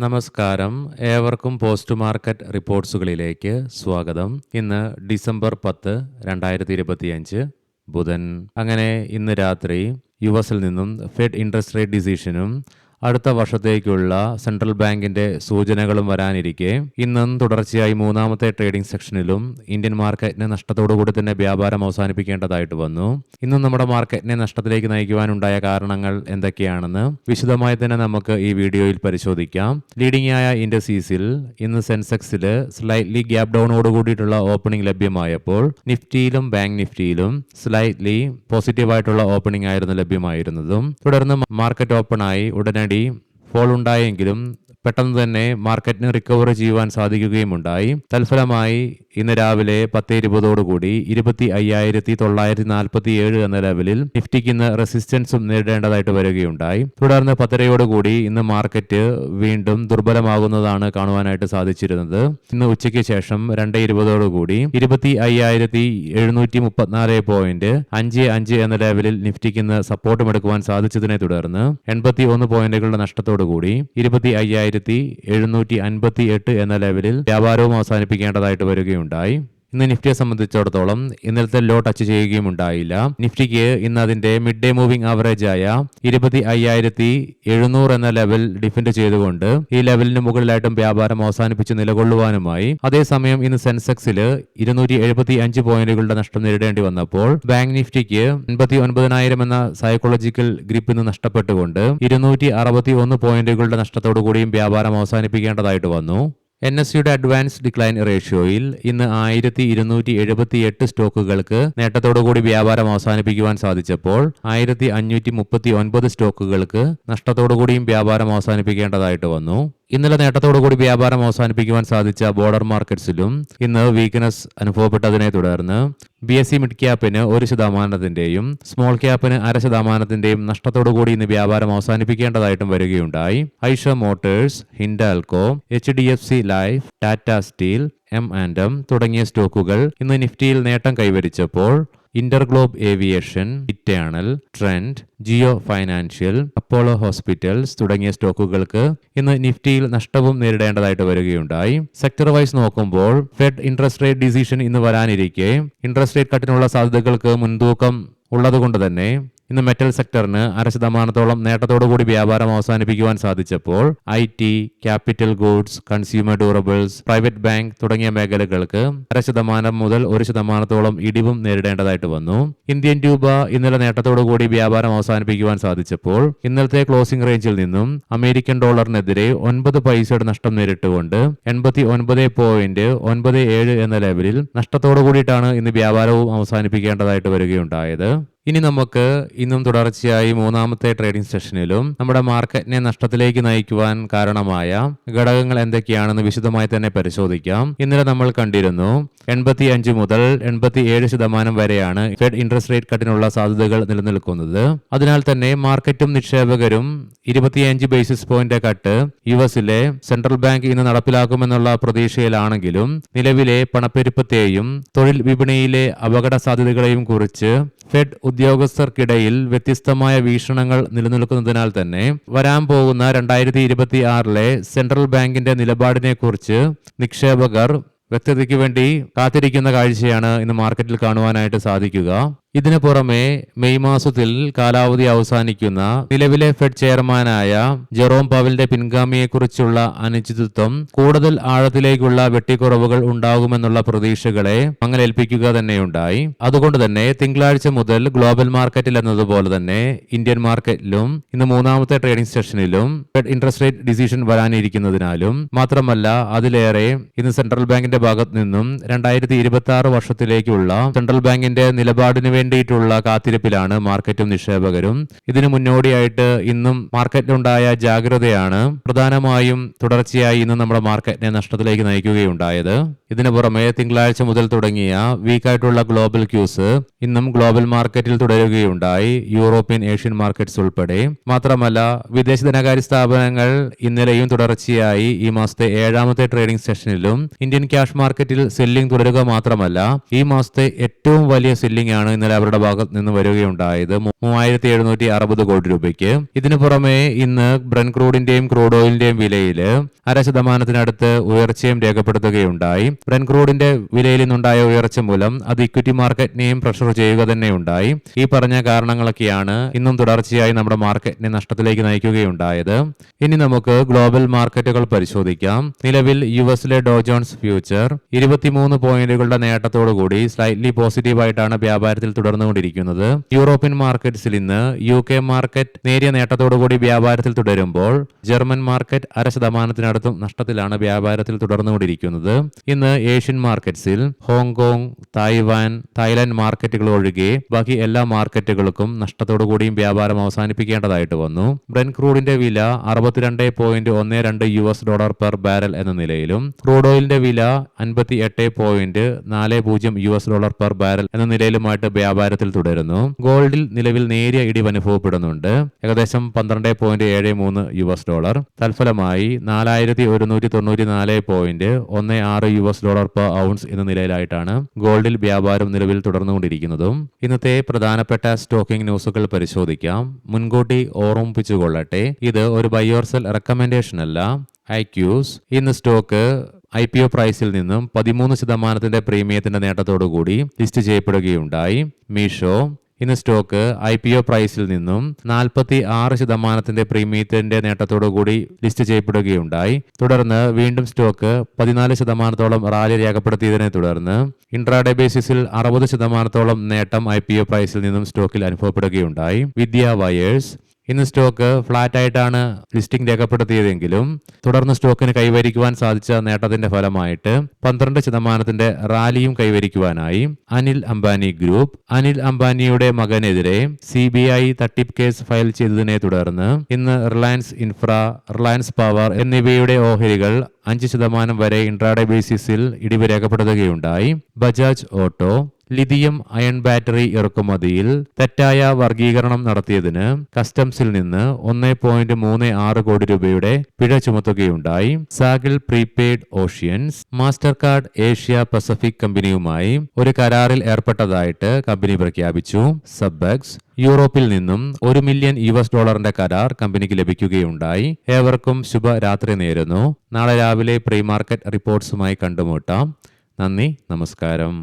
നമസ്കാരം. ഏവർക്കും post market റിപ്പോർട്ട്സുകളിലേക്ക് സ്വാഗതം. ഇന്ന് ഡിസംബർ 10, 2025 ബുധൻ. അങ്ങനെ ഇന്ന് രാത്രി യുഎസിൽ നിന്നും ഫെഡ് ഇൻട്രസ്റ്റ് റേറ്റ് ഡിസിഷനും അടുത്ത വർഷത്തേക്കുള്ള സെൻട്രൽ ബാങ്കിന്റെ സൂചനകളും വരാനിരിക്കെ ഇന്നും തുടർച്ചയായി മൂന്നാമത്തെ ട്രേഡിംഗ് സെക്ഷനിലും ഇന്ത്യൻ മാർക്കറ്റിനെ നഷ്ടത്തോടുകൂടി തന്നെ വ്യാപാരം അവസാനിപ്പിക്കേണ്ടതായിട്ട് വന്നു. ഇന്നും നമ്മുടെ മാർക്കറ്റിനെ നഷ്ടത്തിലേക്ക് നയിക്കുവാനുണ്ടായ കാരണങ്ങൾ എന്തൊക്കെയാണെന്ന് വിശദമായി തന്നെ നമുക്ക് ഈ വീഡിയോയിൽ പരിശോധിക്കാം. ലീഡിംഗ് ആയ ഇൻഡസീസിൽ ഇന്ന് സെൻസെക്സിൽ സ്ലൈറ്റ്ലി ഗ്യാപ് ഡൗണോട് കൂടിയിട്ടുള്ള ഓപ്പണിംഗ് ലഭ്യമായപ്പോൾ നിഫ്റ്റിയിലും ബാങ്ക് നിഫ്റ്റിയിലും സ്ലൈറ്റ്ലി പോസിറ്റീവായിട്ടുള്ള ഓപ്പണിംഗ് ആയിരുന്നു ലഭ്യമായിരുന്നതും. തുടർന്ന് മാർക്കറ്റ് ഓപ്പണായി ഉടനടി ഫോൾ ഉണ്ടായെങ്കിലും പെട്ടെന്ന് തന്നെ മാർക്കറ്റിന് റിക്കവർ ചെയ്യുവാൻ സാധിക്കുകയും ഉണ്ടായി. തൽഫലമായി ഇന്ന് രാവിലെ 10:20 25,947 എന്ന ലെവലിൽ നിഫ്റ്റിക്ക് ഇന്ന് റെസിസ്റ്റൻസും നേരിടേണ്ടതായിട്ട് വരികയുണ്ടായി. തുടർന്ന് 10:30 ഇന്ന് മാർക്കറ്റ് വീണ്ടും ദുർബലമാകുന്നതാണ് കാണുവാനായിട്ട് സാധിച്ചിരുന്നത്. ഇന്ന് ഉച്ചയ്ക്ക് ശേഷം 2:20 25,734.55 എന്ന ലെവലിൽ നിഫ്റ്റിക്ക് ഇന്ന് സപ്പോർട്ടും എടുക്കുവാൻ സാധിച്ചതിനെ തുടർന്ന് 81 പോയിന്റുകളുടെ നഷ്ടത്തോടുകൂടി 25,758 എന്ന ലെവലിൽ വ്യാപാരവും അവസാനിപ്പിക്കേണ്ടതായിട്ട് വരികയുണ്ടായി. ഇന്ന് നിഫ്റ്റിയെ സംബന്ധിച്ചിടത്തോളം ഇന്നലത്തെ ലോ ടച്ച് ചെയ്യുകയും ഉണ്ടായില്ല. നിഫ്റ്റിക്ക് ഇന്ന് അതിന്റെ മിഡ് ഡേ മൂവിംഗ് ആവറേജ് ആയ 25,700 എന്ന ലെവൽ ഡിഫെൻഡ് ചെയ്തുകൊണ്ട് ഈ ലെവലിന് മുകളിലായിട്ടും വ്യാപാരം അവസാനിപ്പിച്ച് നിലകൊള്ളുവാനുമായി. അതേസമയം ഇന്ന് സെൻസെക്സിൽ 275 പോയിന്റുകളുടെ നഷ്ടം നേരിടേണ്ടി വന്നപ്പോൾ ബാങ്ക് നിഫ്റ്റിക്ക് 59,000 എന്ന സൈക്കോളജിക്കൽ ഗ്രിപ്പ് ഇന്ന് നഷ്ടപ്പെട്ടുകൊണ്ട് 261 പോയിന്റുകളുടെ നഷ്ടത്തോടു കൂടിയും വ്യാപാരം അവസാനിപ്പിക്കേണ്ടതായിട്ട് വന്നു. NSEയുടെ അഡ്വാൻസ് ഡിക്ലൈൻ റേഷ്യോയിൽ ഇന്ന് 1,278 സ്റ്റോക്കുകൾക്ക് നേട്ടത്തോടുകൂടി വ്യാപാരം അവസാനിപ്പിക്കുവാൻ സാധിച്ചപ്പോൾ 1,539 സ്റ്റോക്കുകൾക്ക് നഷ്ടത്തോടുകൂടിയും വ്യാപാരം അവസാനിപ്പിക്കേണ്ടതായിട്ട് വന്നു. ഇന്നലെ നേട്ടത്തോടുകൂടി വ്യാപാരം അവസാനിപ്പിക്കുവാൻ സാധിച്ച ബോർഡർ മാർക്കറ്റ്സിലും ഇന്ന് വീക്ക്നെസ് അനുഭവപ്പെട്ടതിനെ തുടർന്ന് BSE മിഡ് ക്യാപ്പിന് 1%, സ്മോൾ ക്യാപ്പിന് 0.5% നഷ്ടത്തോടുകൂടി ഇന്ന് വ്യാപാരം അവസാനിപ്പിക്കേണ്ടതായിട്ടും വരികയുണ്ടായി. Eicher motors, Hindalco, HDFC life, Tata steel, M&M തുടങ്ങിയ സ്റ്റോക്കുകൾ ഇന്ന് നിഫ്റ്റിയിൽ നേട്ടം കൈവരിച്ചപ്പോൾ InterGlobe aviation, Eternal, Trent, Jio financial, Apollo hospitals തുടങ്ങിയ സ്റ്റോക്കുകൾക്ക് ഇന്ന് നിഫ്റ്റിയിൽ നഷ്ടവും നേരിടേണ്ടതായിട്ട് വരികയുണ്ടായി. സെക്ടർ വൈസ് നോക്കുമ്പോൾ ഫെഡ് ഇൻട്രസ്റ്റ് റേറ്റ് ഡിസിഷൻ ഇന്ന് വരാനിരിക്കെ ഇൻട്രസ്റ്റ് റേറ്റ് കട്ടിനുള്ള സാധ്യതകൾക്ക് മുൻതൂക്കം ഉള്ളതുകൊണ്ട് തന്നെ ഇന്ന് മെറ്റൽ സെക്ടറിന് 0.5% നേട്ടത്തോടുകൂടി വ്യാപാരം അവസാനിപ്പിക്കുവാൻ സാധിച്ചപ്പോൾ IT, capital goods, consumer durables, private bank തുടങ്ങിയ മേഖലകൾക്ക് 0.5% മുതൽ 1% ഇടിവും നേരിടേണ്ടതായിട്ട് വന്നു. ഇന്ത്യൻ രൂപ ഇന്നലെ നേട്ടത്തോടുകൂടി വ്യാപാരം അവസാനിപ്പിക്കുവാൻ സാധിച്ചപ്പോൾ ഇന്നലത്തെ ക്ലോസിംഗ് റേഞ്ചിൽ നിന്നും അമേരിക്കൻ ഡോളറിനെതിരെ 9 പൈസയുടെ നഷ്ടം നേരിട്ടുകൊണ്ട് 89.97 എന്ന ലെവലിൽ നഷ്ടത്തോടുകൂടിയിട്ടാണ് ഇന്ന് വ്യാപാരവും അവസാനിപ്പിക്കേണ്ടതായിട്ട് വരികയുണ്ടായത്. ഇനി നമുക്ക് ഇന്നും തുടർച്ചയായി മൂന്നാമത്തെ ട്രേഡിംഗ് സെഷനിലും നമ്മുടെ മാർക്കറ്റിനെ നഷ്ടത്തിലേക്ക് നയിക്കുവാൻ കാരണമായ ഘടകങ്ങൾ എന്തൊക്കെയാണെന്ന് വിശദമായി തന്നെ പരിശോധിക്കാം. ഇന്നലെ നമ്മൾ കണ്ടിരുന്നു 85 മുതൽ 87% വരെയാണ് ഫെഡ് ഇൻട്രസ്റ്റ് റേറ്റ് കട്ടിനുള്ള സാധ്യതകൾ നിലനിൽക്കുന്നത്. അതിനാൽ തന്നെ മാർക്കറ്റും നിക്ഷേപകരും 25 ബേസിസ് പോയിന്റ് കട്ട് യുഎസിലെ സെൻട്രൽ ബാങ്ക് ഇന്ന് നടപ്പിലാക്കുമെന്നുള്ള പ്രതീക്ഷയിലാണെങ്കിലും നിലവിലെ പണപ്പെരുപ്പത്തെയും തൊഴിൽ വിപണിയിലെ അപകട സാധ്യതകളെയും കുറിച്ച് ഫെഡ് ഉദ്യോഗസ്ഥർക്കിടയിൽ വ്യത്യസ്തമായ വീക്ഷണങ്ങൾ നിലനിൽക്കുന്നതിനാൽ തന്നെ വരാൻ പോകുന്ന 2026 സെൻട്രൽ ബാങ്കിന്റെ നിലപാടിനെക്കുറിച്ച് നിക്ഷേപകർ വ്യക്തതയ്ക്ക് വേണ്ടി കാത്തിരിക്കുന്ന കാഴ്ചയാണ് ഇന്ന് മാർക്കറ്റിൽ കാണുവാനായിട്ട് സാധിക്കുക. ഇതിനു പുറമെ മെയ് മാസത്തിൽ കാലാവധി അവസാനിക്കുന്ന നിലവിലെ ഫെഡ് ചെയർമാനായ ജെറോം പവലിന്റെ പിൻഗാമിയെക്കുറിച്ചുള്ള അനിശ്ചിതത്വം കൂടുതൽ ആഴത്തിലേക്കുള്ള വെട്ടിക്കുറവുകൾ ഉണ്ടാകുമെന്നുള്ള പ്രതീക്ഷകളെ മങ്ങലേൽപ്പിക്കുക തന്നെയുണ്ടായി. അതുകൊണ്ട് തന്നെ തിങ്കളാഴ്ച മുതൽ ഗ്ലോബൽ മാർക്കറ്റിൽ എന്നതുപോലെ തന്നെ ഇന്ത്യൻ മാർക്കറ്റിലും ഇന്ന് മൂന്നാമത്തെ ട്രേഡിംഗ് സെഷനിലും ഫെഡ് ഇൻട്രസ്റ്റ് റേറ്റ് ഡിസിഷൻ വരാനിരിക്കുന്നതിനാലും മാത്രമല്ല അതിലേറെ ഇന്ന് സെൻട്രൽ ബാങ്കിന്റെ ഭാഗത്ത് നിന്നും 2026 വർഷത്തിലേക്കുള്ള സെൻട്രൽ ബാങ്കിന്റെ നിലപാടിന് വേണ്ടിയിട്ടുള്ള കാത്തിരിപ്പിലാണ് മാർക്കറ്റും നിക്ഷേപകരും. ഇതിനു മുന്നോടിയായിട്ട് ഇന്നും മാർക്കറ്റിലുണ്ടായ ജാഗ്രതയാണ് പ്രധാനമായും തുടർച്ചയായി ഇന്ന് നമ്മുടെ മാർക്കറ്റിനെ നഷ്ടത്തിലേക്ക് നയിക്കുകയുണ്ടായത്. ഇതിനു പുറമെ തിങ്കളാഴ്ച മുതൽ തുടങ്ങിയ വീക്കായിട്ടുള്ള ഗ്ലോബൽ ക്യൂസ് ഇന്നും ഗ്ലോബൽ മാർക്കറ്റിൽ തുടരുകയുണ്ടായി, യൂറോപ്യൻ, ഏഷ്യൻ മാർക്കറ്റ്സ് ഉൾപ്പെടെ. മാത്രമല്ല വിദേശ ധനകാര്യ സ്ഥാപനങ്ങൾ ഇന്നലെയും തുടർച്ചയായി ഈ മാസത്തെ 7ാമത്തെ ട്രേഡിംഗ് സെഷനിലും ഇന്ത്യൻ ക്യാഷ് മാർക്കറ്റിൽ സെല്ലിംഗ് തുടരുക മാത്രമല്ല ഈ മാസത്തെ ഏറ്റവും വലിയ സെല്ലിംഗ് ആണ് ഇന്നലെ ഇന്നലെ അവരുടെ ഭാഗത്ത് നിന്ന് വരികയുണ്ടായത് 3760 കോടി രൂപയ്ക്ക്. ഇതിനു പുറമെ ഇന്ന് ബ്രന്റ് ക്രൂഡിന്റെയും ക്രൂഡ് ഓയിലിന്റെയും വിലയിൽ 0.5% ഉയർച്ചയും രേഖപ്പെടുത്തുകയുണ്ടായി. ബ്രന്റ് ക്രൂഡിന്റെ വിലയിൽ നിന്നുണ്ടായ ഉയർച്ച മൂലം അത് ഇക്വിറ്റി മാർക്കറ്റിനെയും പ്രഷർ ചെയ്യുക തന്നെയുണ്ടായി. ഈ പറഞ്ഞ കാരണങ്ങളൊക്കെയാണ് ഇന്നും തുടർച്ചയായി നമ്മുടെ മാർക്കറ്റിനെ നഷ്ടത്തിലേക്ക് നയിക്കുകയുണ്ടായത്. ഇനി നമുക്ക് ഗ്ലോബൽ മാർക്കറ്റുകൾ പരിശോധിക്കാം. നിലവിൽ യുഎസിലെ ഡോ ജോൺസ് ഫ്യൂച്ചർ 23 പോയിന്റുകളുടെ നേട്ടത്തോടുകൂടി സ്ലൈറ്റ്ലി പോസിറ്റീവായിട്ടാണ് വ്യാപാരത്തിൽ തുടർന്നുകൊണ്ടിരിക്കുന്നത്. യൂറോപ്യൻ മാർക്കറ്റ്സിൽ ഇന്ന് UK മാർക്കറ്റ് നേരിയ നേട്ടത്തോടുകൂടി വ്യാപാരത്തിൽ തുടരുമ്പോൾ ജർമ്മൻ മാർക്കറ്റ് 0.5% നഷ്ടത്തിലാണ് വ്യാപാരത്തിൽ തുടർന്നുകൊണ്ടിരിക്കുന്നത്. ഇന്ന് ഏഷ്യൻ മാർക്കറ്റ്സിൽ ഹോങ്കോങ്, തായ്വാൻ, തായ്ലാന്റ് മാർക്കറ്റുകൾ ഒഴികെ ബാക്കി എല്ലാ മാർക്കറ്റുകൾക്കും നഷ്ടത്തോടുകൂടിയും വ്യാപാരം അവസാനിപ്പിക്കേണ്ടതായിട്ട് വന്നു. ബ്രന്റ് ക്രൂഡിന്റെ വില $62.12 പെർ ബാരൽ എന്ന നിലയിലും ക്രൂഡ് ഓയിലിന്റെ വില $58.40 പെർ ബാരൽ എന്ന നിലയിലുമായിട്ട് വ്യാപാരത്തിൽ തുടരുന്നു. ഗോൾഡിൽ നിലവിൽ നേരിയ ഇടിവ് അനുഭവപ്പെടുന്നുണ്ട്, ഏകദേശം $12.73. തൽഫലമായി $4194.16 പെർ ഔൺസ് എന്ന നിലയിലായിട്ടാണ് ഗോൾഡിൽ വ്യാപാരം നിലവിൽ തുടർന്നുകൊണ്ടിരിക്കുന്നതും. ഇന്നത്തെ പ്രധാനപ്പെട്ട സ്റ്റോക്കിംഗ് ന്യൂസുകൾ പരിശോധിക്കാം. മുൻകൂട്ടി ഓർമ്മിപ്പിച്ചുകൊള്ളട്ടെ, ഇത് ഒരു ബൈ ഓർ സെൽ റെക്കമെൻഡേഷൻ അല്ല. ഐക്യൂസ് ഇന്ന് സ്റ്റോക്ക് IPO പ്രൈസിൽ നിന്നും 13% പ്രീമിയത്തിന്റെ നേട്ടത്തോടുകൂടി ലിസ്റ്റ് ചെയ്യപ്പെടുകയുണ്ടായി. മീഷോ ഇന്ന് സ്റ്റോക്ക് IPO പ്രൈസിൽ നിന്നും 46% പ്രീമിയത്തിന്റെ നേട്ടത്തോടുകൂടി ലിസ്റ്റ് ചെയ്യപ്പെടുകയുണ്ടായി. തുടർന്ന് വീണ്ടും സ്റ്റോക്ക് 14% റാലി രേഖപ്പെടുത്തിയതിനെ തുടർന്ന് ഇൻട്രാഡേ ബേസിസിൽ 60% നേട്ടം IPO പ്രൈസിൽ നിന്നും സ്റ്റോക്കിൽ അനുഭവപ്പെടുകയുണ്ടായി. വിദ്യ വയേഴ്സ് ഇന്ന് സ്റ്റോക്ക് ഫ്ലാറ്റ് ആയിട്ടാണ് ലിസ്റ്റിംഗ് രേഖപ്പെടുത്തിയതെങ്കിലും തുടർന്ന് സ്റ്റോക്കിന് കൈവരിക്കുവാൻ സാധിച്ച നേട്ടത്തിന്റെ ഫലമായിട്ട് 12% റാലിയും കൈവരിക്കുവാനായി. അനിൽ അംബാനി ഗ്രൂപ്പ് അനിൽ അംബാനിയുടെ മകനെതിരെ CBI തട്ടിപ്പ് കേസ് ഫയൽ ചെയ്തതിനെ തുടർന്ന് ഇന്ന് റിലയൻസ് ഇൻഫ്ര, റിലയൻസ് പവർ എന്നിവയുടെ ഓഹരികൾ 5% വരെ ഇൻട്രാഡേ ബേസിസിൽ ഇടിവ് രേഖപ്പെടുത്തുകയുണ്ടായി. Bajaj auto lithium ion battery ഇറക്കുമതിയിൽ തെറ്റായ വർഗീകരണം നടത്തിയതിന് കസ്റ്റംസിൽ നിന്ന് 1.36 കോടി രൂപയുടെ പിഴ ചുമത്തുകയുണ്ടായി. സാഗിൽ prepaid oceans Mastercard Asia Pacific കമ്പനിയുമായി ഒരു കരാറിൽ ഏർപ്പെട്ടതായിട്ട് കമ്പനി പ്രഖ്യാപിച്ചു. സബ്ബെക്സ് യൂറോപ്പിൽ നിന്നും $1 മില്യൺ കരാർ കമ്പനിക്ക് ലഭിക്കുകയുണ്ടായി. ഏവർക്കും ശുഭരാത്രി നേരുന്നു. നാളെ രാവിലെ പ്രീ മാർക്കറ്റ് റിപ്പോർട്ട്സുമായി കണ്ടുമുട്ടാം. നന്ദി, നമസ്കാരം.